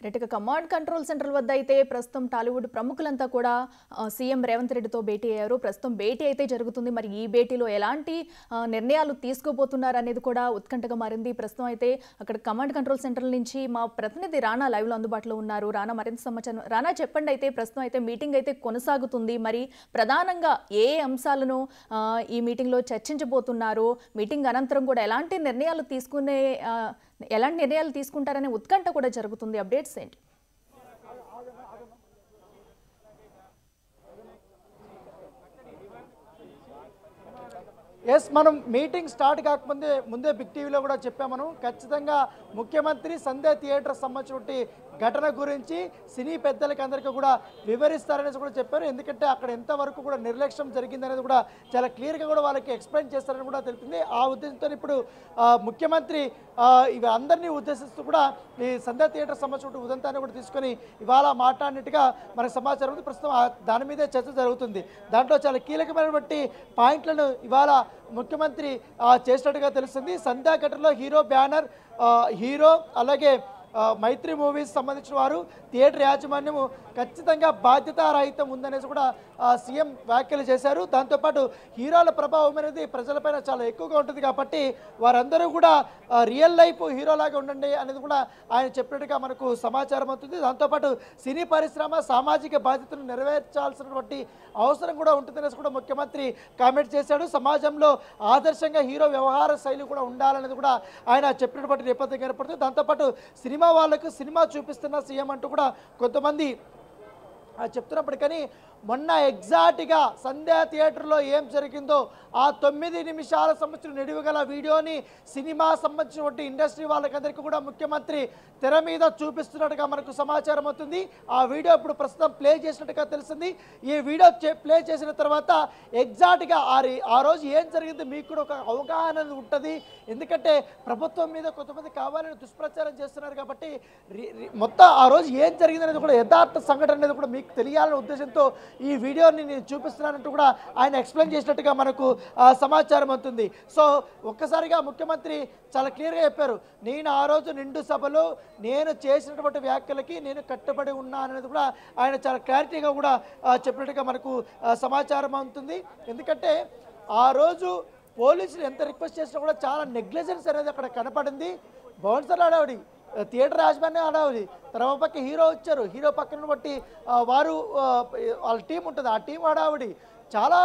రెట్టిక command control centre వద్ద అయితే ప్రస్తుతం టాలీవుడ్ ప్రముఖులంతా కూడా సీఎం రేవంత్ రెడ్డితో భేటీ అయ్యారు. ప్రస్తుతం భేటీ అయితే జరుగుతుంది. మరి ఈ భేటీలో ఎలాంటి నిర్ణయాలు తీసుకోబోతున్నారు అనేది కూడా ఉత్కంఠగా మారింది. ప్రస్తుతం అయితే అక్కడ కమాండ్ కంట్రోల్ సెంటర్ నుంచి మా ప్రతినిధి రానా లైవ్ లో అందుబాటులో ఉన్నారు. రానా మరింత సమాచారం. రానా చెప్పండి, అయితే ప్రస్తుతం అయితే మీటింగ్ అయితే కొనసాగుతుంది. మరి ప్రధానంగా ఏ అంశాలను ఈ మీటింగ్ లో చర్చించబోతున్నారు? మీటింగ్ అనంతరం కూడా ఎలాంటి నిర్ణయాలు తీసుకుంటారనే ఉత్కంఠ కూడా జరుగుతుంది. అప్డేట్స్ ఏంటి? ఎస్, మనం మీటింగ్ స్టార్ట్ కాకముందే బిగ్ టీవీలో కూడా చెప్పాము. ఖచ్చితంగా ముఖ్యమంత్రి సంధ్య థియేటర్ సంబంధించిన ఘటన గురించి సినీ పెద్దలకి అందరికీ కూడా వివరిస్తారనేసి కూడా చెప్పారు. ఎందుకంటే అక్కడ ఎంతవరకు కూడా నిర్లక్ష్యం జరిగిందనేది కూడా చాలా క్లియర్గా కూడా వాళ్ళకి ఎక్స్ప్లెయిన్ చేస్తారని కూడా తెలిపింది. ఆ ఉద్దేశంతో ఇప్పుడు ముఖ్యమంత్రి ఇవి అందరినీ ఉద్దేశిస్తూ కూడా ఈ సంధ్య థియేటర్ సంబంధించిన ఉదంతాన్ని కూడా తీసుకొని ఇవాళ మాట్లాడినట్టుగా మనకు సమాచారం ఉంది. ప్రస్తుతం దాని మీదే చర్చ జరుగుతుంది. దాంట్లో చాలా కీలకమైనటువంటి పాయింట్లను ఇవాళ ముఖ్యమంత్రి చేసినట్టుగా తెలుస్తుంది. సంధ్యా ఘటనలో హీరో బ్యానర్, హీరో అలాగే మైత్రి మూవీస్ సంబంధించిన వారు థియేటర్ యాజమాన్యము ఖచ్చితంగా బాధ్యతారహితం ఉందనేసి కూడా సీఎం వ్యాఖ్యలు చేశారు. దాంతోపాటు హీరోల ప్రభావం అనేది ప్రజలపైన చాలా ఎక్కువగా ఉంటుంది కాబట్టి వారందరూ కూడా రియల్ లైఫ్ హీరోలాగా ఉండండి అనేది కూడా ఆయన చెప్పినట్టుగా మనకు సమాచారం అవుతుంది. దాంతోపాటు సినీ పరిశ్రమ సామాజిక బాధ్యతను నెరవేర్చాల్సినటువంటి అవసరం కూడా ఉంటుందనేసి కూడా ముఖ్యమంత్రి కామెంట్ చేశాడు. సమాజంలో ఆదర్శంగా హీరో వ్యవహార శైలి కూడా ఉండాలనేది కూడా ఆయన చెప్పినటువంటి నేపథ్యం ఏర్పడుతుంది. దాంతోపాటు సినిమా వాళ్ళకు సినిమా చూపిస్తున్న సీఎం అంటూ కూడా కొంతమంది చెప్తున్నప్పటికీ మొన్న ఎగ్జాక్ట్గా సంధ్యా థియేటర్లో ఏం జరిగిందో ఆ 9 నిమిషాల సంబంధించిన నిడివిగల వీడియోని సినిమా సంబంధించినటువంటి ఇండస్ట్రీ వాళ్ళకందరికీ కూడా ముఖ్యమంత్రి తెర మీద చూపిస్తున్నట్టుగా మనకు సమాచారం అవుతుంది. ఆ వీడియో ఇప్పుడు ప్రస్తుతం ప్లే చేసినట్టుగా తెలిసింది. ఈ వీడియో ప్లే చేసిన తర్వాత ఎగ్జాక్ట్గా ఆ రోజు ఏం జరిగింది మీకు కూడా ఒక అవగాహన ఉంటుంది. ఎందుకంటే ప్రభుత్వం మీద కొంతమంది కావాలని దుష్ప్రచారం చేస్తున్నారు కాబట్టి మొత్తం ఆ రోజు ఏం జరిగింది అనేది కూడా యథార్థ సంఘటన అనేది కూడా మీకు తెలియాలనే ఉద్దేశంతో ఈ వీడియోని నేను చూపిస్తున్నానంటూ కూడా ఆయన ఎక్స్ప్లెయిన్ చేసినట్టుగా మనకు సమాచారం అవుతుంది. సో ఒక్కసారిగా ముఖ్యమంత్రి చాలా క్లియర్గా చెప్పారు, నేను ఆ రోజు నిండు సభలో నేను చేసినటువంటి వ్యాఖ్యలకి నేను కట్టుబడి ఉన్నాననేది కూడా ఆయన చాలా క్లారిటీగా కూడా చెప్పినట్టుగా మనకు సమాచారం అవుతుంది. ఎందుకంటే ఆ రోజు పోలీసులు ఎంత రిక్వెస్ట్ చేసినా కూడా చాలా నెగ్లిజెన్స్ అనేది అక్కడ కనపడింది. బౌన్సర్ ఆడావిడి, థియేటర్ యాజమాన్యం ఆడావిడి, తర్వాత పక్క హీరో వచ్చారు, హీరో పక్కన బట్టి వారు వాళ్ళ టీం ఉంటుంది, ఆ టీం ఆడావిడి, చాలా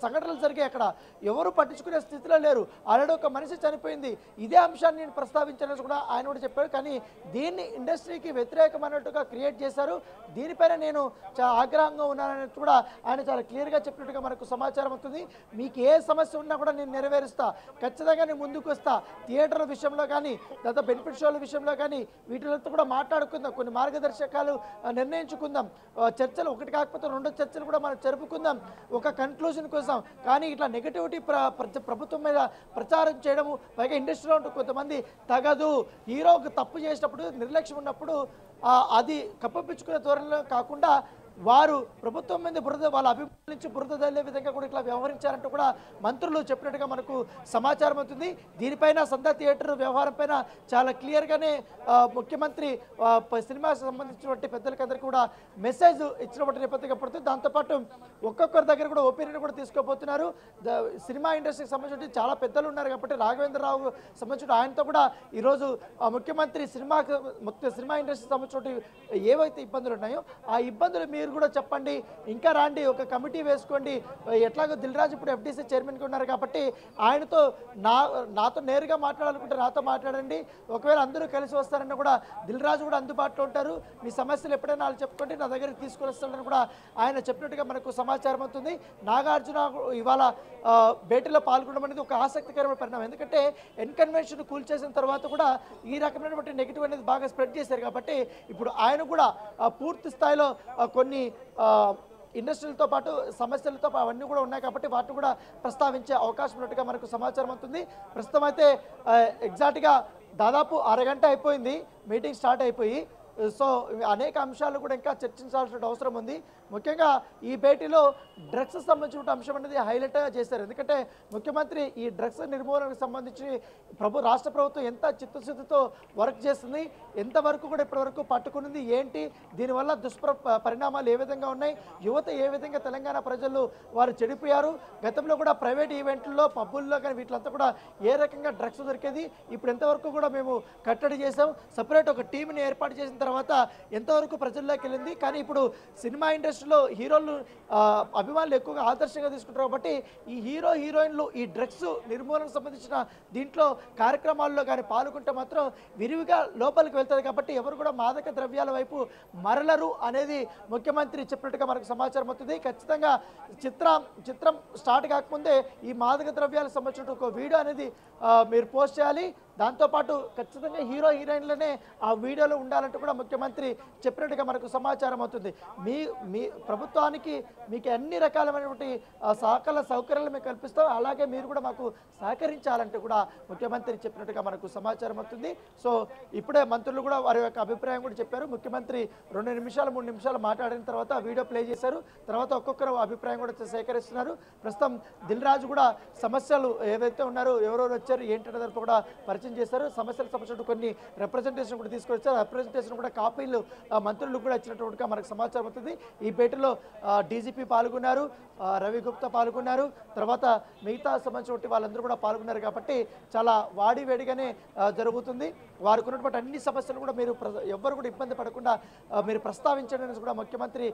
సంఘటనలు జరిగాయి. అక్కడ ఎవరు పట్టించుకునే స్థితిలో లేరు. ఆల్రెడీ ఒక మనిషి చనిపోయింది. ఇదే అంశాన్ని నేను ప్రస్తావించాలని కూడా ఆయన కూడా చెప్పారు. కానీ దీన్ని ఇండస్ట్రీకి వ్యతిరేకమైనట్టుగా క్రియేట్ చేశారు. దీనిపైన నేను చాలా ఆగ్రహంగా ఉన్నానని కూడా ఆయన చాలా క్లియర్గా చెప్పినట్టుగా మనకు సమాచారం అవుతుంది. మీకు ఏ సమస్య ఉన్నా కూడా నేను నెరవేరుస్తా, ఖచ్చితంగా నేను ముందుకు వస్తా. థియేటర్ల విషయంలో కానీ లేదా బెనిఫిట్ షోల విషయంలో కానీ వీటితో కూడా మాట్లాడుకుందాం, కొన్ని మార్గదర్శకాలు నిర్ణయించుకుందాం, చర్చలు ఒకటి కాకపోతే 2 చర్చలు కూడా మనం జరుపుకుందాం ఒక కన్క్లూజన్ కోసం. కానీ ఇట్లా నెగటివిటీ ప్రభుత్వం మీద ప్రచారం చేయడము, పైగా ఇండస్ట్రీలో ఉంటూ కొంతమంది తగదు, హీరోకి తప్పు చేసినప్పుడు నిర్లక్ష్యం ఉన్నప్పుడు అది కప్పిపుచ్చుకునే ధోరణిలో కాకుండా వారు ప్రభుత్వం మీద వాళ్ళ అభిప్రాయం నుంచి బురద తల్లే విధంగా కూడా ఇట్లా వ్యవహరించారంటూ కూడా మంత్రులు చెప్పినట్టుగా మనకు సమాచారం అవుతుంది. దీనిపైన సంధ్య థియేటర్ వ్యవహారం పైన చాలా క్లియర్గానే ముఖ్యమంత్రి సినిమా సంబంధించినటువంటి పెద్దలకందరికీ కూడా మెసేజ్ ఇచ్చినటువంటి నేపథ్యంగా పడుతుంది. దాంతోపాటు ఒక్కొక్కరి దగ్గర కూడా ఒపీనియన్ కూడా తీసుకోబోతున్నారు. సినిమా ఇండస్ట్రీకి సంబంధించి చాలా పెద్దలు ఉన్నారు కాబట్టి రాఘవేంద్రరావు సంబంధించిన ఆయనతో కూడా ఈరోజు ముఖ్యమంత్రి సినిమా ఇండస్ట్రీకి సంబంధించిన ఏవైతే ఇబ్బందులు ఉన్నాయో ఆ ఇబ్బందులు మీరు కూడా చెప్పండి, ఇంకా రాండి, ఒక కమిటీ వేసుకోండి. ఎట్లాగో దిల్ రాజు ఇప్పుడు FDC చైర్మన్గా ఉన్నారు కాబట్టి ఆయనతో నాతో నేరుగా మాట్లాడాలనుకుంటే నాతో మాట్లాడండి. ఒకవేళ అందరూ కలిసి వస్తారని కూడా దిల్ రాజు కూడా అందుబాటులో ఉంటారు. మీ సమస్యలు ఎప్పుడైనా వాళ్ళు చెప్పుకోండి, నా దగ్గరికి తీసుకొని వస్తారని కూడా ఆయన చెప్పినట్టుగా మనకు సమాచారం అవుతుంది. నాగార్జున ఇవాళ భేటీలో పాల్గొనడం అనేది ఒక ఆసక్తికరమైన పరిణామం. ఎందుకంటే ఎన్కన్వెన్షన్ కూల్చేసిన తర్వాత కూడా ఈ రకమైనటువంటి నెగిటివ్ అనేది బాగా స్ప్రెడ్ చేశారు కాబట్టి ఇప్పుడు ఆయన కూడా పూర్తి స్థాయిలో కొన్ని ఇండస్ట్రీలతో పాటు సమస్యలతో అవన్నీ కూడా ఉన్నాయి కాబట్టి వాటిని కూడా ప్రస్తావించే అవకాశం ఉన్నట్టుగా మనకు సమాచారం అవుతుంది. ప్రస్తుతం అయితే ఎగ్జాక్ట్గా దాదాపు అరగంట అయిపోయింది మీటింగ్ స్టార్ట్ అయిపోయి. సో అనేక అంశాలు కూడా ఇంకా చర్చించాల్సిన అవసరం ఉంది. ముఖ్యంగా ఈ భేటీలో డ్రగ్స్ సంబంధించిన అంశం అనేది హైలైట్గా చేశారు. ఎందుకంటే ముఖ్యమంత్రి ఈ డ్రగ్స్ నిర్మూలనకు సంబంధించి రాష్ట్ర ప్రభుత్వం ఎంత చిత్తశుద్ధితో వర్క్ చేస్తుంది, ఎంతవరకు కూడా ఇప్పటివరకు పట్టుకున్నది ఏంటి, దీనివల్ల పరిణామాలు ఏ విధంగా ఉన్నాయి, యువత ఏ విధంగా తెలంగాణ ప్రజలు వారు చెడిపోయారు, గతంలో కూడా ప్రైవేట్ ఈవెంట్లలో పబ్బుల్లో కానీ వీటిలంతా కూడా ఏ రకంగా డ్రగ్స్ దొరికేది, ఇప్పుడు ఎంతవరకు కూడా మేము కట్టడి చేసాం, సపరేట్ ఒక టీంని ఏర్పాటు చేసిన తర్వాత ఎంతవరకు ప్రజల్లోకి వెళ్ళింది. కానీ ఇప్పుడు సినిమా ఇండస్ట్రీలో హీరోలు అభిమానులు ఎక్కువగా ఆదర్శంగా తీసుకుంటారు కాబట్టి ఈ హీరోయిన్లు ఈ డ్రగ్స్ నిర్మూలనకు సంబంధించిన దీంట్లో కార్యక్రమాల్లో కానీ పాల్గొంటే మాత్రం విరివిగా లోపలికి వెళ్తుంది. కాబట్టి ఎవరు కూడా మాదక ద్రవ్యాల వైపు మరలరు అనేది ముఖ్యమంత్రి చెప్పినట్టుగా మనకు సమాచారం అవుతుంది. ఖచ్చితంగా చిత్రం స్టార్ట్ కాకముందే ఈ మాదక ద్రవ్యాలకు సంబంధించిన ఒక వీడియో అనేది మీరు పోస్ట్ చేయాలి. దాంతోపాటు ఖచ్చితంగా హీరోయిన్లనే ఆ వీడియోలో ఉండాలంటూ కూడా ముఖ్యమంత్రి చెప్పినట్టుగా మనకు సమాచారం అవుతుంది. మీ ప్రభుత్వానికి మీకు అన్ని రకాలైనటువంటి సకల సౌకర్యాలు మేము కల్పిస్తాం, అలాగే మీరు కూడా మాకు సహకరించాలంటూ కూడా ముఖ్యమంత్రి చెప్పినట్టుగా మనకు సమాచారం అవుతుంది. సో ఇప్పుడే మంత్రులు కూడా వారి యొక్క అభిప్రాయం కూడా చెప్పారు. ముఖ్యమంత్రి 2 నిమిషాలు 3 నిమిషాలు మాట్లాడిన తర్వాత వీడియో ప్లే చేశారు. తర్వాత ఒక్కొక్కరు అభిప్రాయం కూడా సేకరిస్తున్నారు. ప్రస్తుతం దిల్ రాజు కూడా సమస్యలు ఏవైతే ఉన్నారో ఎవరెవరు వచ్చారు ఏంటనే దానిపై కూడా పరిచయం చేశారు. సమస్యలకు సంబంధించిన కొన్ని రిప్రజెంటేషన్ కూడా తీసుకొచ్చారు. రిప్రజెంటేషన్ కూడా కాపీలు మంత్రులకు కూడా ఇచ్చినట్టుగా మనకు సమాచారం అవుతుంది. ఈ భేటీలో డీజీపీ పాల్గొన్నారు, రవి గుప్తా పాల్గొన్నారు, తర్వాత మిగతా సంబంధించిన వాళ్ళందరూ కూడా పాల్గొన్నారు. కాబట్టి చాలా వాడివేడిగానే జరుగుతుంది. వారికి ఉన్నటువంటి అన్ని సమస్యలు కూడా మీరు ఎవ్వరు కూడా ఇబ్బంది పడకుండా మీరు ప్రస్తావించండి అని కూడా ముఖ్యమంత్రి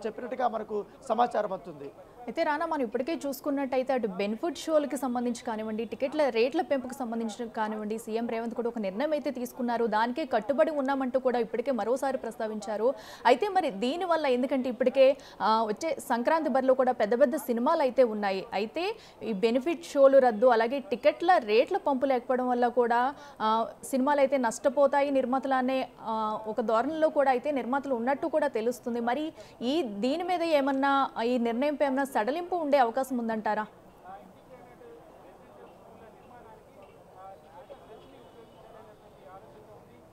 చెప్పినట్టుగా మనకు సమాచారం అవుతుంది. అయితే రానా, మనం ఇప్పటికే చూసుకున్నట్టయితే అటు బెనిఫిట్ షోలకి సంబంధించి కానివ్వండి, టికెట్ల రేట్ల పెంపుకు సంబంధించి కానివ్వండి, సీఎం రేవంత్ కూడా ఒక నిర్ణయం అయితే తీసుకున్నారు. దానికే కట్టుబడి ఉన్నామంటూ కూడా ఇప్పటికే మరోసారి ప్రస్తావించారు. అయితే మరి దీనివల్ల, ఎందుకంటే ఇప్పటికే వచ్చే సంక్రాంతి బరిలో కూడా పెద్ద పెద్ద సినిమాలు అయితే ఉన్నాయి. అయితే ఈ బెనిఫిట్ షోలు రద్దు, అలాగే టికెట్ల రేట్ల పంపు లేకపోవడం వల్ల కూడా సినిమాలు అయితే నష్టపోతాయి నిర్మాతలు అనే ఒక ధోరణిలో కూడా అయితే నిర్మాతలు ఉన్నట్టు కూడా తెలుస్తుంది. మరి దీని మీద ఏమన్నా ఈ నిర్ణయంపై ఏమన్నా సడలింపు ఉండే అవకాశం ఉందంటారా?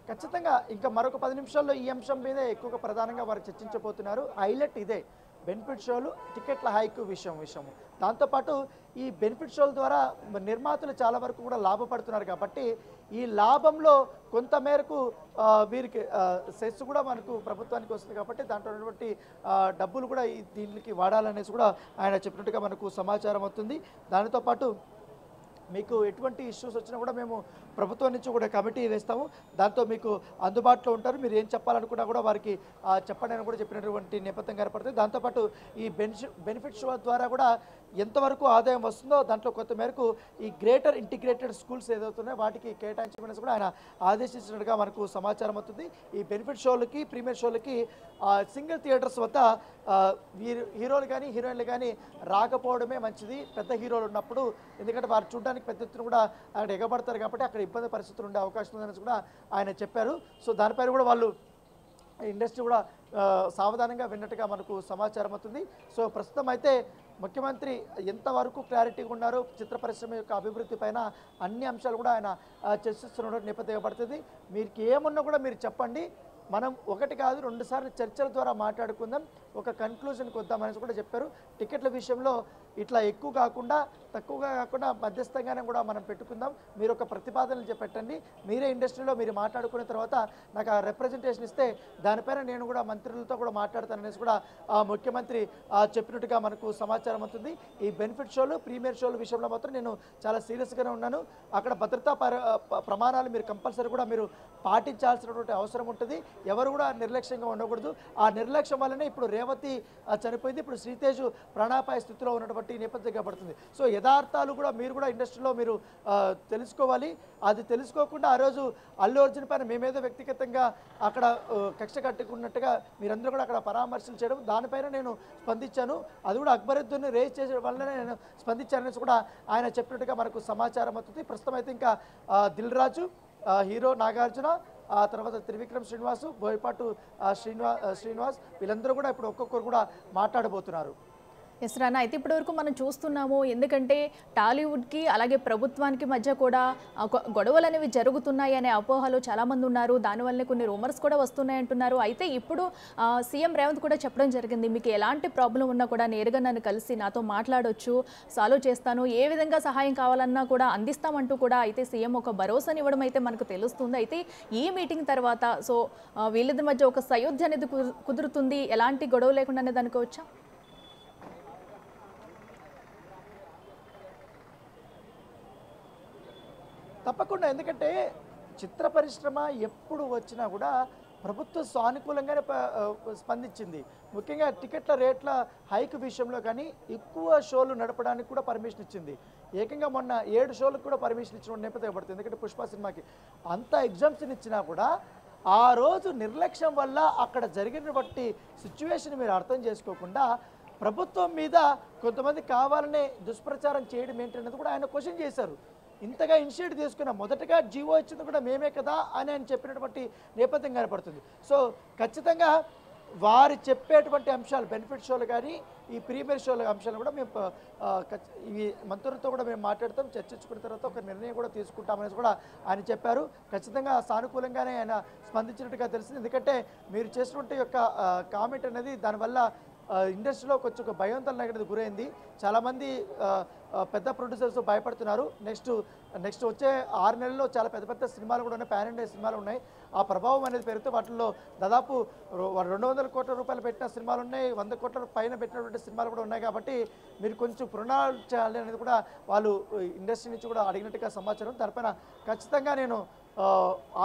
ఖచ్చితంగా ఇంకా మరొక 10 నిమిషాల్లో ఈ అంశం మీదే ఎక్కువగా ప్రధానంగా వారు చర్చించబోతున్నారు. హైలైట్ ఇదే, బెనిఫిట్ షోలు టికెట్ల హైక్ విషయం. దాంతోపాటు ఈ బెనిఫిట్ షోల ద్వారా నిర్మాతలు చాలా వరకు కూడా లాభపడుతున్నారు. కాబట్టి ఈ లాభంలో కొంత మేరకు వీరికి సెస్ కూడా మనకు ప్రభుత్వానికి వస్తుంది. కాబట్టి దాంట్లో ఉన్నటువంటి డబ్బులు కూడా దీనికి వాడాలనేసి కూడా ఆయన చెప్పినట్టుగా మనకు సమాచారం అవుతుంది. దానితో పాటు మీకు ఎటువంటి ఇష్యూస్ వచ్చినా కూడా మేము ప్రభుత్వం నుంచి కూడా కమిటీ వేస్తాము, దాంతో మీకు అందుబాటులో ఉంటారు, మీరు ఏం చెప్పాలనుకున్నా కూడా వారికి చెప్పండి అని కూడా చెప్పినటువంటి నేపథ్యం ఏర్పడుతుంది. దాంతోపాటు ఈ బెనిఫిట్ షో ద్వారా కూడా ఎంతవరకు ఆదాయం వస్తుందో దాంట్లో కొంత మేరకు ఈ గ్రేటర్ ఇంటిగ్రేటెడ్ స్కూల్స్ ఏదవుతున్నాయో వాటికి కేటాయించమని కూడా ఆయన ఆదేశించినట్టుగా మనకు సమాచారం అవుతుంది. ఈ బెనిఫిట్ షోలకి ప్రీమియర్ షోలకి సింగిల్ థియేటర్స్ వద్ద హీరోలు కానీ హీరోయిన్లు కానీ రాకపోవడమే మంచిది, పెద్ద హీరోలు ఉన్నప్పుడు. ఎందుకంటే వారు చూడడానికి పెద్ద ఎత్తున కూడా అక్కడ ఎగబడతారు కాబట్టి అక్కడ ఇబ్బంది పరిస్థితులు ఉండే అవకాశం ఉందని కూడా ఆయన చెప్పారు. సో దానిపైన కూడా వాళ్ళు ఇండస్ట్రీ కూడా సావధానంగా విన్నట్టుగా మనకు సమాచారం అవుతుంది. సో ప్రస్తుతం అయితే ముఖ్యమంత్రి ఎంతవరకు క్లారిటీగా ఉన్నారో చిత్ర పరిశ్రమ యొక్క అభివృద్ధి పైన అన్ని అంశాలు కూడా ఆయన చర్చిస్తున్న నేపథ్యం పడుతుంది. మీకు ఏమున్నా కూడా మీరు చెప్పండి, మనం ఒకటి కాదు 2 సార్లు చర్చల ద్వారా మాట్లాడుకుందాం, ఒక కన్క్లూజన్కి వద్దామనేసి కూడా చెప్పారు. టికెట్ల విషయంలో ఇట్లా ఎక్కువ కాకుండా తక్కువగా కాకుండా మధ్యస్థంగానే కూడా మనం పెట్టుకుందాం, మీరు ఒక ప్రతిపాదనలు పెట్టండి, మీరే ఇండస్ట్రీలో మీరు మాట్లాడుకున్న తర్వాత నాకు ఆ రిప్రజెంటేషన్ ఇస్తే దానిపైన నేను కూడా మంత్రులతో కూడా మాట్లాడతాననేసి కూడా ముఖ్యమంత్రి చెప్పినట్టుగా మనకు సమాచారం అవుతుంది. ఈ బెనిఫిట్ షోలు ప్రీమియర్ షోల విషయంలో మాత్రం నేను చాలా సీరియస్గానే ఉన్నాను. అక్కడ భద్రతా ప్రమాణాలు మీరు కంపల్సరీ కూడా మీరు పాటించాల్సినటువంటి అవసరం ఉంటుంది. ఎవరు కూడా నిర్లక్ష్యంగా ఉండకూడదు. ఆ నిర్లక్ష్యం వల్లనే ఇప్పుడు రేవతి చనిపోయింది, ఇప్పుడు శ్రీతేజ్ ప్రాణాపాయ స్థితిలో ఉన్నటువంటి నేపథ్యం కాబడుతుంది. సో యథార్థాలు కూడా మీరు కూడా ఇండస్ట్రీలో మీరు తెలుసుకోవాలి. అది తెలుసుకోకుండా ఆ రోజు అల్లు అర్జున్ పైన మేమేదో వ్యక్తిగతంగా అక్కడ కక్ష కట్టుకున్నట్టుగా మీరందరూ కూడా అక్కడ పరామర్శలు చేయడం, దానిపైన నేను స్పందించాను, అది కూడా అక్బరుద్దీన్ రేజ్ చేసే వల్లనే నేను స్పందించాననేసి కూడా ఆయన చెప్పినట్టుగా మనకు సమాచారం అవుతుంది. ప్రస్తుతం అయితే ఇంకా దిల్ రాజు, హీరో నాగార్జున, ఆ తర్వాత త్రివిక్రమ్ శ్రీనివాసు, బోయపాటు శ్రీనివాస్ వీళ్ళందరూ కూడా ఇప్పుడు ఒక్కొక్కరు కూడా మాట్లాడబోతున్నారు. ఎస్ రానా, అయితే ఇప్పటివరకు మనం చూస్తున్నాము. ఎందుకంటే టాలీవుడ్కి అలాగే ప్రభుత్వానికి మధ్య కూడా గొడవలు అనేవి జరుగుతున్నాయి అనే అపోహలు చాలామంది ఉన్నారు. దానివల్లనే కొన్ని రూమర్స్ కూడా వస్తున్నాయి అంటున్నారు. అయితే ఇప్పుడు సీఎం రేవంత్ కూడా చెప్పడం జరిగింది, మీకు ఎలాంటి ప్రాబ్లం ఉన్నా కూడా నేరుగా నన్ను కలిసి నాతో మాట్లాడొచ్చు, సాల్వ్ చేస్తాను, ఏ విధంగా సహాయం కావాలన్నా కూడా అందిస్తామంటూ కూడా అయితే సీఎం ఒక భరోసాని ఇవ్వడం అయితే మనకు తెలుస్తుంది. అయితే ఈ మీటింగ్ తర్వాత సో వీళ్ళిద్దరి మధ్య ఒక సయోధ్య అనేది కుదురుతుంది, ఎలాంటి గొడవ లేకుండా అనేది అనుకోవచ్చా? తప్పకుండా. ఎందుకంటే చిత్ర పరిశ్రమ ఎప్పుడు వచ్చినా కూడా ప్రభుత్వం సానుకూలంగానే స్పందించింది. ముఖ్యంగా టికెట్ల రేట్ల హైక్ విషయంలో కానీ ఎక్కువ షోలు నడపడానికి కూడా పర్మిషన్ ఇచ్చింది. ఏకంగా మొన్న 7 షోలకు కూడా పర్మిషన్ ఇచ్చిన నేపథ్యం పడుతుంది. ఎందుకంటే పుష్ప సినిమాకి అంత ఎగ్జామ్షన్ ఇచ్చినా కూడా ఆ రోజు నిర్లక్ష్యం వల్ల అక్కడ జరిగిన బట్టి సిచ్యువేషన్ మీరు అర్థం చేసుకోకుండా ప్రభుత్వం మీద కొంతమంది కావాలనే దుష్ప్రచారం చేయడం ఏంటనేది కూడా ఆయన క్వశ్చన్ చేశారు. ఇంతగా ఇనిషియేటివ్ తీసుకున్నాం, మొదటగా జీవో ఇచ్చింది కూడా మేమే కదా అని ఆయన చెప్పినటువంటి నేపథ్యం కనపడుతుంది. సో ఖచ్చితంగా వారు చెప్పేటువంటి అంశాలు, బెనిఫిట్ షోలు కానీ ఈ ప్రీమియర్ షోల అంశాలు కూడా మేము ఇవి మంత్రులతో కూడా మేము మాట్లాడతాం, చర్చించుకున్న తర్వాత ఒక నిర్ణయం కూడా తీసుకుంటామనేసి కూడా ఆయన చెప్పారు. ఖచ్చితంగా సానుకూలంగానే ఆయన స్పందించినట్టుగా తెలిసింది. ఎందుకంటే మీరు చేసినటువంటి యొక్క కామెంట్ అనేది దానివల్ల ఇండస్ట్రీలో కొంచెం ఒక భయాందోళన అనేది గురైంది. చాలామంది పెద్ద ప్రొడ్యూసర్స్ భయపడుతున్నారు. నెక్స్ట్ వచ్చే 6 నెలల్లో చాలా పెద్ద పెద్ద సినిమాలు కూడా ఉన్నాయి, పాన్ ఇండియా సినిమాలు ఉన్నాయి. ఆ ప్రభావం అనేది పెరిగితే వాటిల్లో దాదాపు 200 కోట్ల రూపాయలు పెట్టిన సినిమాలు ఉన్నాయి, 100 కోట్ల పైన పెట్టినటువంటి సినిమాలు కూడా ఉన్నాయి. కాబట్టి మీరు కొంచెం పునరాలోచించాలి అనేది కూడా వాళ్ళు ఇండస్ట్రీ నుంచి కూడా అడిగినట్టుగా సమాచారం. దానిపైన ఖచ్చితంగా నేను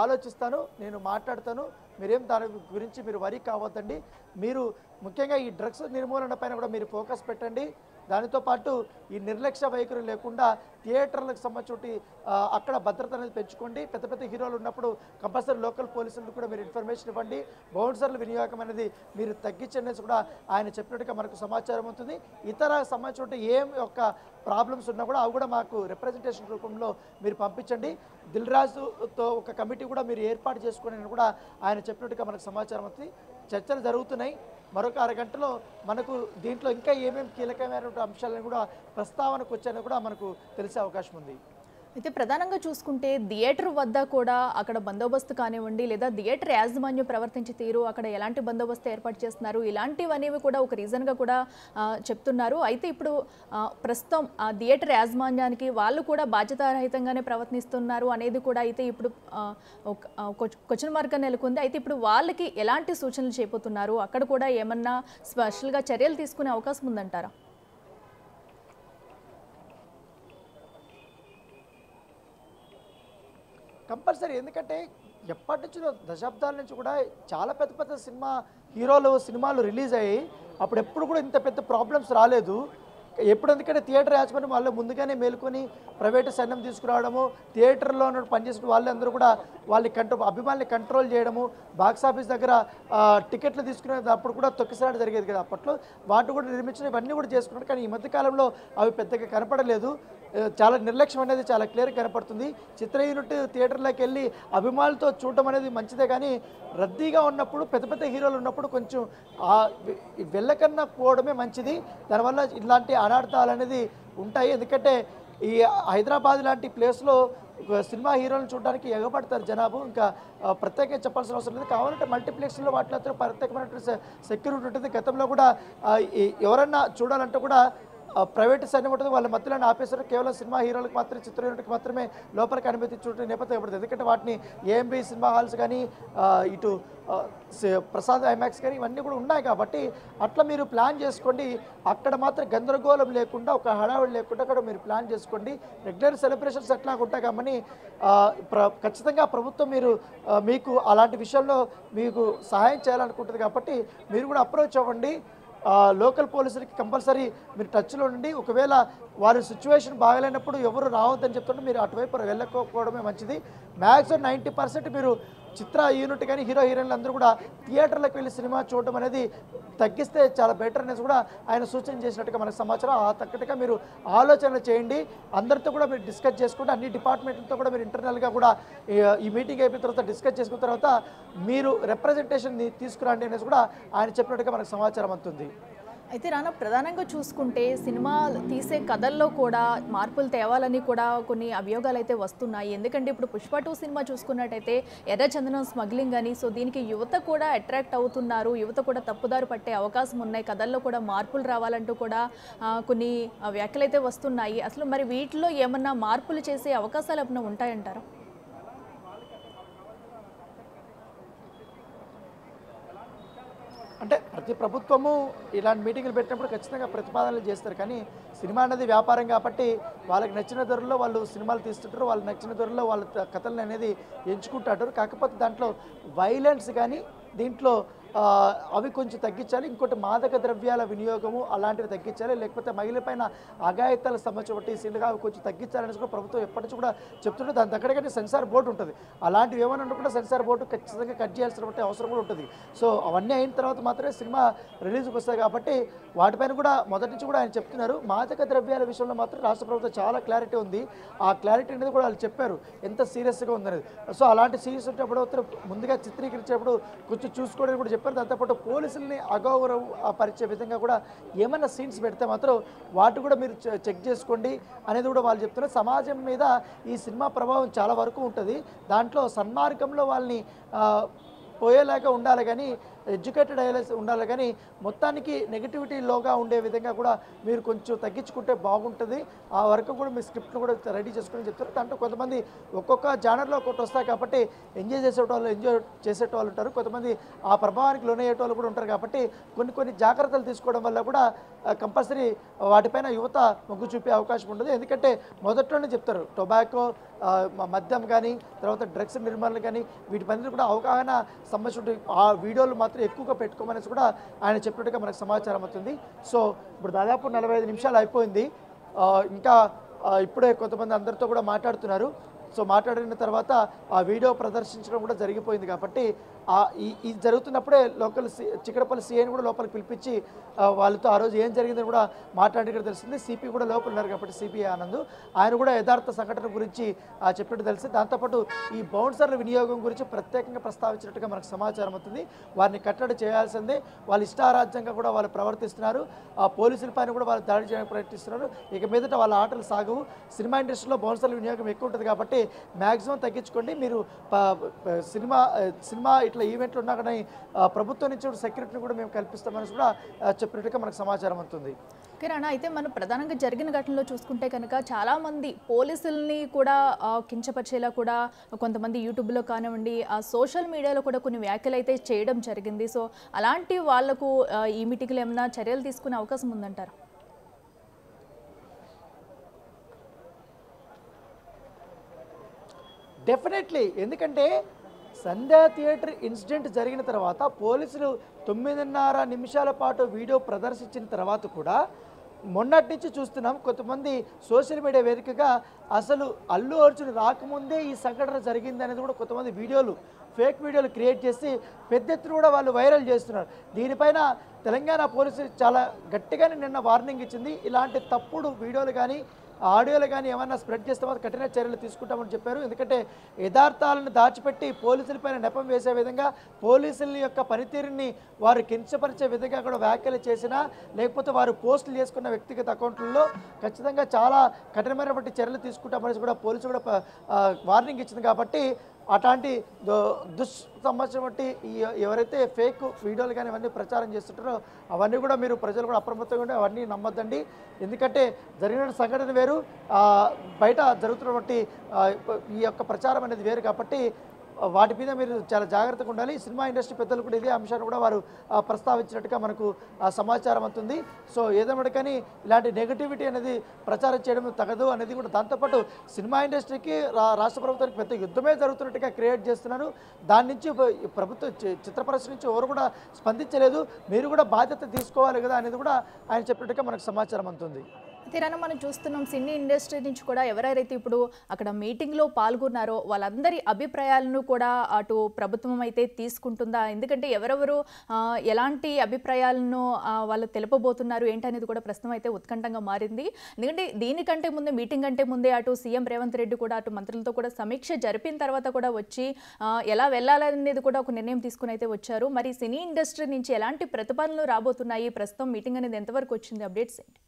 ఆలోచిస్తాను, నేను మాట్లాడతాను. మీరేం దాని గురించి మీరు వరీ కావద్దండి. మీరు ముఖ్యంగా ఈ డ్రగ్స్ నిర్మూలన పైన కూడా మీరు ఫోకస్ పెట్టండి. దానితో పాటు ఈ నిర్లక్ష్య వైఖరి లేకుండా థియేటర్లకు సంబంధించి అక్కడ భద్రత అనేది పెంచుకోండి. పెద్ద పెద్ద హీరోలు ఉన్నప్పుడు కంపల్సరీ లోకల్ పోలీసులకు కూడా మీరు ఇన్ఫర్మేషన్ ఇవ్వండి. బౌన్సర్ల వినియోగం అనేది మీరు తగ్గించనేసి కూడా ఆయన చెప్పినట్టుగా మనకు సమాచారం ఉంటుంది. ఇతర సంబంధించిన ఏం యొక్క ప్రాబ్లమ్స్ ఉన్నా కూడా అవి కూడా మాకు రిప్రజెంటేషన్ రూపంలో మీరు పంపించండి. దిల్ రాజుతో ఒక కమిటీ కూడా మీరు ఏర్పాటు చేసుకోండి కూడా ఆయన చెప్పినట్టుగా మనకు సమాచారం అవుతుంది. చర్చలు జరుగుతున్నాయి. మరొక అరగంటలో మనకు దీంట్లో ఇంకా ఏమేమి కీలకమైనటువంటి అంశాలను కూడా ప్రస్తావనకు వచ్చాయని కూడా మనకు తెలిసే అవకాశం ఉంది. అయితే ప్రధానంగా చూసుకుంటే థియేటర్ వద్ద కూడా అక్కడ బందోబస్తు కానివ్వండి, లేదా థియేటర్ యాజమాన్యం ప్రవర్తించే తీరు, అక్కడ ఎలాంటి బందోబస్తు ఏర్పాటు చేస్తున్నారు, ఇలాంటివనేవి కూడా ఒక రీజన్గా కూడా చెప్తున్నారు. అయితే ఇప్పుడు ప్రస్తుతం థియేటర్ యాజమాన్యానికి వాళ్ళు కూడా బాధ్యతారహితంగానే ప్రవర్తిస్తున్నారు అనేది కూడా అయితే ఇప్పుడు క్వశ్చన్ మార్క్గా నెలకొంది. అయితే ఇప్పుడు వాళ్ళకి ఎలాంటి సూచనలు చేయబోతున్నారు, అక్కడ కూడా ఏమన్నా స్పెషల్గా చర్యలు తీసుకునే అవకాశం ఉందంటారా? కంపల్సరీ. ఎందుకంటే ఎప్పటి నుంచో దశాబ్దాల నుంచి కూడా చాలా పెద్ద పెద్ద సినిమాలు రిలీజ్ అయ్యాయి. అప్పుడు ఎప్పుడు కూడా ఇంత పెద్ద ప్రాబ్లమ్స్ రాలేదు. ఎందుకంటే థియేటర్ యాజమాన్యం వాళ్ళు ముందుగానే మేలుకొని ప్రైవేటు సైన్యం తీసుకురావడము, థియేటర్లో పనిచేసిన వాళ్ళందరూ కూడా అభిమానుల్ని కంట్రోల్ చేయడము, బాక్స్ ఆఫీస్ దగ్గర టికెట్లు తీసుకునేటప్పుడు కూడా తొక్కిసలాట జరిగేది కదా అప్పట్లో. వాటి కూడా నిర్మించిన ఇవన్నీ కూడా చేసుకున్నారు. కానీ ఈ మధ్యకాలంలో అవి పెద్దగా కనపడలేదు. చాలా నిర్లక్ష్యం అనేది చాలా క్లియర్గా కనపడుతుంది. చిత్ర యూనిట్ థియేటర్లోకి వెళ్ళి అభిమానులతో చూడటం అనేది మంచిదే, కానీ రద్దీగా ఉన్నప్పుడు పెద్ద పెద్ద హీరోలు ఉన్నప్పుడు కొంచెం వెళ్ళకన్నా పోవడమే మంచిది. దానివల్ల ఇలాంటి అనార్థాలు అనేది ఉంటాయి. ఎందుకంటే ఈ హైదరాబాద్ లాంటి ప్లేస్లో సినిమా హీరోలను చూడడానికి ఎగబడతారు జనాభా. ఇంకా ప్రత్యేకంగా చెప్పాల్సిన అవసరం లేదు. కావాలంటే మల్టీప్లెక్స్లో వాటిలో ప్రత్యేకమైనటువంటి సెక్యూరిటీ ఉంటుంది. గతంలో కూడా ఎవరన్నా చూడాలంటే కూడా ప్రైవేట్ సైన్యం ఉంటుంది, వాళ్ళ మధ్యలో ఆపేశారు. కేవలం సినిమా హీరోలకు మాత్రమే, చిత్ర యూనిట్కి మాత్రమే లోపలికి అనుమతి చూడటం నేపథ్యం పడుతుంది. ఎందుకంటే వాటిని ఏఎంబీ సినిమా హాల్స్ కానీ ఇటు ప్రసాద్ ఐమాక్స్ కానీ ఇవన్నీ కూడా ఉన్నాయి. కాబట్టి అట్లా మీరు ప్లాన్ చేసుకోండి. అక్కడ మాత్రం గందరగోళం లేకుండా, ఒక హడావిడి లేకుండా అక్కడ మీరు ప్లాన్ చేసుకోండి. రెగ్యులర్ సెలబ్రేషన్స్ ఎట్లా ఉంటాయి కాబట్టి ఖచ్చితంగా ప్రభుత్వం మీకు అలాంటి విషయంలో మీకు సహాయం చేయాలనుకుంటుంది. కాబట్టి మీరు కూడా అప్రోచ్ అవ్వండి. లోకల్ పోలీసులకి కంపల్సరీ మీరు టచ్లో ఉండి, ఒకవేళ వారి సిచ్యువేషన్ బాగలేనప్పుడు ఎవరు రావద్దని చెప్తుంటే మీరు అటువైపు వెళ్ళకపోవడమే మంచిది. మ్యాక్సిమం 90% మీరు చిత్ర యూనిట్ కానీ హీరో హీరోయిన్లు అందరూ కూడా థియేటర్లకు వెళ్ళి సినిమా చూడడం అనేది తగ్గిస్తే చాలా బెటర్ అనేసి కూడా ఆయన సూచన చేసినట్టుగా మనకు సమాచారం. ఆ తగ్గట్టుగా మీరు ఆలోచనలు చేయండి. అందరితో కూడా మీరు డిస్కస్ చేసుకుంటే, అన్ని డిపార్ట్మెంట్లతో కూడా మీరు ఇంటర్నల్గా కూడా ఈ మీటింగ్ అయిపోయిన తర్వాత డిస్కస్ చేసుకున్న తర్వాత మీరు రిప్రజెంటేషన్ తీసుకురండి అనేసి కూడా ఆయన చెప్పినట్టుగా మనకు సమాచారం అందుతుంది. అయితే రానా ప్రధానంగా చూసుకుంటే సినిమా తీసే కథల్లో కూడా మార్పులు తేవాలని కూడా కొన్ని అభియోగాలు అయితే వస్తున్నాయి. ఎందుకంటే ఇప్పుడు 'పుష్ప 2' సినిమా చూసుకున్నట్టయితే ఎర్రచందనం స్మగ్లింగ్ అని, సో దీనికి యువత కూడా అట్రాక్ట్ అవుతున్నారు. యువత కూడా తప్పుదారి పట్టే అవకాశం ఉన్నాయి. కథల్లో కూడా మార్పులు రావాలంటూ కూడా కొన్ని వ్యాఖ్యలు అయితే వస్తున్నాయి. అసలు మరి వీటిలో ఏమన్నా మార్పులు చేసే అవకాశాలు ఏమన్నా ఉంటాయంటారా? అంటే ప్రతి ప్రభుత్వము ఇలాంటి మీటింగులు పెట్టినప్పుడు ఖచ్చితంగా ప్రతిపాదనలు చేస్తారు. కానీ సినిమా అనేది వ్యాపారం కాబట్టి వాళ్ళకి నచ్చిన ధరల్లో వాళ్ళు సినిమాలు తీస్తుంటారు. వాళ్ళకి నచ్చిన ధరల్లో వాళ్ళ కథలను అనేది ఎంచుకుంటారు. కాకపోతే దాంట్లో వైలెన్స్ కానీ దీంట్లో అవి కొంచెం తగ్గించాలి. ఇంకోటి మాదక ద్రవ్యాల వినియోగము అలాంటివి తగ్గించాలి. లేకపోతే మహిళపైన అఘాయిత్యాలకు సంబంధించి సీన్లుగా అవి కొంచెం తగ్గించాలని కూడా ప్రభుత్వం ఎప్పటి నుంచి కూడా చెప్తుంటే దాని దగ్గరకంటే సెన్సార్ బోర్డు ఉంటుంది. అలాంటివి ఏమైనా కూడా సెన్సార్ బోర్డు ఖచ్చితంగా కట్ చేయాల్సినటువంటి అవసరం కూడా ఉంటుంది. సో అవన్నీ అయిన తర్వాత మాత్రమే సినిమా రిలీజ్కి వస్తాయి కాబట్టి వాటిపైన కూడా మొదటి నుంచి కూడా ఆయన చెప్తున్నారు. మాదక ద్రవ్యాల విషయంలో మాత్రం రాష్ట్ర ప్రభుత్వం చాలా క్లారిటీ ఉంది. ఆ క్లారిటీ అనేది కూడా వాళ్ళు చెప్పారు ఎంత సీరియస్గా ఉందనేది. సో అలాంటి సీరియస్ ఉన్నప్పుడు ముందుగా చిత్రీకరించేటప్పుడు కొంచెం చూసుకోవడానికి కూడా చెప్పారు. దాంతోపాటు పోలీసుల్ని అగౌరవం పరిచే విధంగా కూడా ఏమైనా సీన్స్ పెడితే మాత్రం వాటి కూడా మీరు చెక్ చేసుకోండి అనేది కూడా వాళ్ళు చెప్తున్నారు. సమాజం మీద ఈ సినిమా ప్రభావం చాలా వరకు ఉంటుంది. దాంట్లో సన్మార్గంలో వాళ్ళని పోయేలాగా ఉండాలి కానీ ఎడ్యుకేటెడ్ అయ్యేలా ఉండాలి కానీ మొత్తానికి నెగిటివిటీలోగా ఉండే విధంగా కూడా మీరు కొంచెం తగ్గించుకుంటే బాగుంటుంది. ఆ వరకు కూడా మీ స్క్రిప్ట్ను కూడా రెడీ చేసుకుని చెప్తారు. దాంట్లో కొంతమంది ఒక్కొక్క జానర్లో ఒక్కొక్కటి వస్తాయి కాబట్టి ఎంజాయ్ చేసేటోళ్ళు ఉంటారు. కొంతమంది ఆ ప్రభావానికి లోనయ్యేటోళ్ళు కూడా ఉంటారు. కాబట్టి కొన్ని జాగ్రత్తలు తీసుకోవడం వల్ల కూడా కంపల్సరీ వాటిపైన యువత మొగ్గు చూపే అవకాశం ఉండదు. ఎందుకంటే మొదట్లోనే చెప్తారు టొబాకో మద్యం కానీ తర్వాత డ్రగ్స్ నిర్మాణాలు కానీ వీటిపైన కూడా అవగాహన సంబంధించిన ఆ వీడియోలు మాత్రం ఎక్కువగా పెట్టుకోమనేసి కూడా ఆయన చెప్పినట్టుగా మనకు సమాచారం అవుతుంది. సో ఇప్పుడు దాదాపు 45 నిమిషాలు అయిపోయింది. ఇంకా ఇప్పుడే కొంతమంది అందరితో కూడా మాట్లాడుతున్నారు. సో మాట్లాడిన తర్వాత ఆ వీడియో ప్రదర్శించడం కూడా జరిగిపోయింది కాబట్టి ఇది జరుగుతున్నప్పుడే లోకల్ చిక్కడపల్లి సీఐని కూడా లోపలికి పిలిపించి వాళ్ళతో ఆ రోజు ఏం జరిగిందని కూడా మాట్లాడినట్టు తెలిసింది. సిపి కూడా లోపల ఉన్నారు కాబట్టి సిపి ఆనంద్ ఆయన కూడా యథార్థ సంఘటన గురించి చెప్పినట్టు తెలిసింది. దాంతోపాటు ఈ బౌన్సర్ల వినియోగం గురించి ప్రత్యేకంగా ప్రస్తావించినట్టుగా మనకు సమాచారం అవుతుంది. వారిని కట్టడి చేయాల్సిందే. వాళ్ళు ఇష్టారాజ్యంగా కూడా వాళ్ళు ప్రవర్తిస్తున్నారు. ఆ పోలీసుల పైన కూడా వాళ్ళు దాడి చేయడానికి ప్రయత్నిస్తున్నారు. ఇక మీదట వాళ్ళ ఆటలు సాగవు. సినిమా ఇండస్ట్రీలో బౌన్సర్ల వినియోగం ఎక్కువ ఉంటుంది కాబట్టి మ్యాక్సిమం తగ్గించుకోండి. మీరు సినిమా ఇట్లా ఈవెంట్లు ఉన్నా కానీ ప్రభుత్వం నుంచి సెక్యూరిటీని కూడా మేము కల్పిస్తామని కూడా చెప్పినట్టుగా మనకు సమాచారం అవుతుంది. కిరణ్, అయితే మనం ప్రధానంగా జరిగిన ఘటనలో చూసుకుంటే కనుక చాలామంది పోలీసుల్ని కూడా కించపరిచేలా కూడా కొంతమంది యూట్యూబ్లో కానివ్వండి సోషల్ మీడియాలో కూడా కొన్ని వ్యాఖ్యలు అయితే చేయడం జరిగింది. సో అలాంటి వాళ్లకు ఈ మీటింగ్లో ఏమైనా చర్యలు తీసుకునే అవకాశం ఉందంటారు? డెఫినెట్లీ. ఎందుకంటే సంధ్యా థియేటర్ ఇన్సిడెంట్ జరిగిన తర్వాత పోలీసులు 9:30 నిమిషాల పాటు వీడియో ప్రదర్శించిన తర్వాత కూడా మొన్నటి నుంచి చూస్తున్నాం కొంతమంది సోషల్ మీడియా వేదికగా అసలు అల్లు అర్జున్ రాకముందే ఈ సంఘటన జరిగింది అనేది కూడా కొంతమంది ఫేక్ వీడియోలు క్రియేట్ చేసి పెద్ద ఎత్తున కూడా వాళ్ళు వైరల్ చేస్తున్నారు. దీనిపైన తెలంగాణ పోలీసు చాలా గట్టిగానే నిన్న వార్నింగ్ ఇచ్చింది. ఇలాంటి తప్పుడు వీడియోలు కానీ ఆడియోలు కానీ ఏమైనా స్ప్రెడ్ చేస్తే మాత్రం కఠిన చర్యలు తీసుకుంటామని చెప్పారు. ఎందుకంటే యథార్థాలను దాచిపెట్టి పోలీసులపైన నెపం వేసే విధంగా పోలీసుల యొక్క పనితీరుని వారు కించపరిచే విధంగా కూడా వ్యాఖ్యలు చేసినా లేకపోతే వారు పోస్టులు చేసుకున్న వ్యక్తిగత అకౌంట్లలో ఖచ్చితంగా చాలా కఠినమైనటువంటి చర్యలు తీసుకుంటామని కూడా పోలీసు కూడా వార్నింగ్ ఇచ్చింది. కాబట్టి అట్లాంటి సంబంధించినటువంటి ఎవరైతే ఫేక్ వీడియోలు కానీ ఇవన్నీ ప్రచారం చేస్తుంటారో అవన్నీ కూడా మీరు ప్రజలు కూడా అప్రమత్తంగా ఉండి అవన్నీ నమ్మొద్దండి. ఎందుకంటే జరిగిన సంఘటన వేరు, బయట జరుగుతున్నటువంటి ఈ యొక్క ప్రచారం అనేది వేరు కాబట్టి వాటి మీద మీరు చాలా జాగ్రత్తగా ఉండాలి. సినిమా ఇండస్ట్రీ పెద్దలు కూడా ఇదే అంశాన్ని కూడా వారు ప్రస్తావించినట్టుగా మనకు సమాచారం అవుతుంది. సో ఏదేమైనా కానీ ఇలాంటి నెగటివిటీ అనేది ప్రచారం చేయడం తగదు అనేది కూడా. దాంతోపాటు సినిమా ఇండస్ట్రీకి రాష్ట్ర ప్రభుత్వానికి పెద్ద యుద్ధమే జరుగుతున్నట్టుగా క్రియేట్ చేస్తున్నారు. దాని నుంచి ప్రభుత్వ చిత్ర పరిశ్రమ నుంచి ఎవరు కూడా స్పందించలేదు. మీరు కూడా బాధ్యత తీసుకోవాలి కదా అనేది కూడా ఆయన చెప్పినట్టుగా మనకు సమాచారం అవుతుంది. తీరాన మనం చూస్తున్నాం సినీ ఇండస్ట్రీ నుంచి కూడా ఎవరెవరైతే ఇప్పుడు అక్కడ మీటింగ్లో పాల్గొన్నారో వాళ్ళందరి అభిప్రాయాలను కూడా అటు ప్రభుత్వం అయితే తీసుకుంటుందా? ఎందుకంటే ఎవరెవరు ఎలాంటి అభిప్రాయాలను వాళ్ళు తెలుపబోతున్నారు ఏంటనేది కూడా ప్రస్తుతం అయితే ఉత్కంఠంగా మారింది. ఎందుకంటే దీనికంటే ముందే మీటింగ్ అంటే ముందే అటు సీఎం రేవంత్ రెడ్డి కూడా అటు మంత్రులతో కూడా సమీక్ష జరిపిన తర్వాత కూడా వచ్చి ఎలా వెళ్ళాలనేది కూడా ఒక నిర్ణయం తీసుకుని అయితే వచ్చారు. మరి సినీ ఇండస్ట్రీ నుంచి ఎలాంటి ప్రతిపాదనలు రాబోతున్నాయి? ప్రస్తుతం మీటింగ్ అనేది ఎంతవరకు వచ్చింది? అప్డేట్స్ ఏంటి?